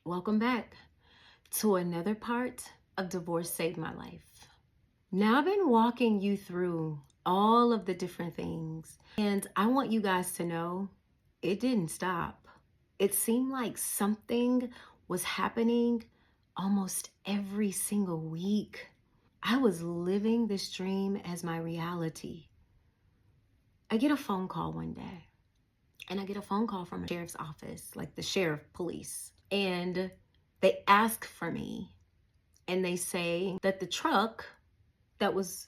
Welcome back to another part of Divorce Saved My Life. Now, I've been walking you through all of the different things, and I want you guys to know it didn't stop. It seemed like something was happening almost every single week. I was living this dream as my reality. I get a phone call one day, and I get a phone call from a sheriff's office, like the sheriff police, and they ask for me, and they say that the truck that was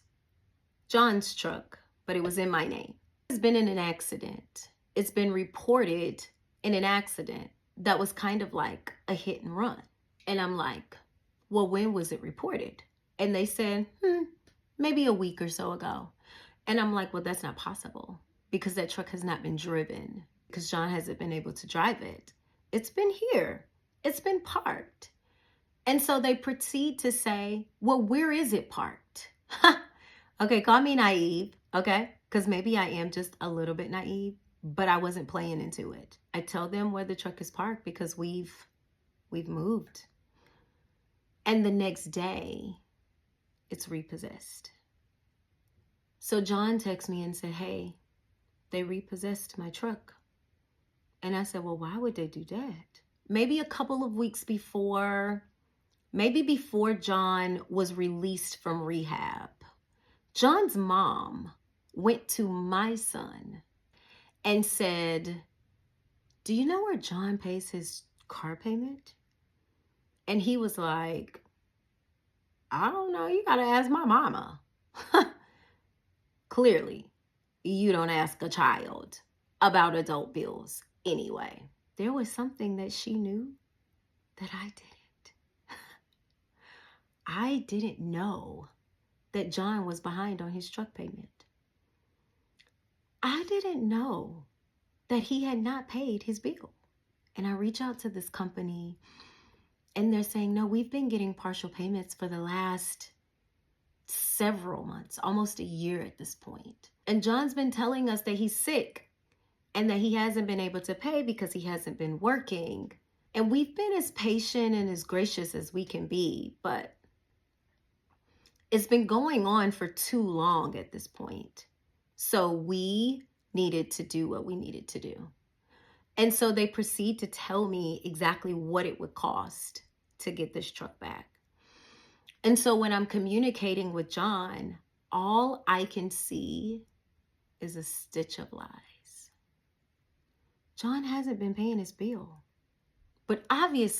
John's truck, but it was in my name, has been in an accident. It's been reported in an accident that was kind of like a hit and run. And I'm like, well, when was it reported? And they said, maybe a week or so ago. And I'm like, well, that's not possible because that truck has not been driven because John hasn't been able to drive it. It's been here. It's been parked. And so they proceed to say, well, where is it parked? Okay, call me naive, okay? Because maybe I am just a little bit naive, but I wasn't playing into it. I tell them where the truck is parked because we've moved. And the next day, it's repossessed. So John texted me and said, hey, they repossessed my truck. And I said, well, why would they do that? Maybe a couple of weeks before, maybe before John was released from rehab, John's mom went to my son and said, do you know where John pays his car payment? And he was like, I don't know. You got to ask my mama. Clearly, you don't ask a child about adult bills anyway. There was something that she knew that I didn't. I didn't know that John was behind on his truck payment. I didn't know that he had not paid his bill. And I reach out to this company and they're saying, no, we've been getting partial payments for the last several months, almost a year at this point. And John's been telling us that he's sick and that he hasn't been able to pay because he hasn't been working. And we've been as patient and as gracious as we can be, but it's been going on for too long at this point. So we needed to do what we needed to do. And so they proceed to tell me exactly what it would cost to get this truck back. And so when I'm communicating with John, all I can see is a stitch of lies. John hasn't been paying his bill, but obviously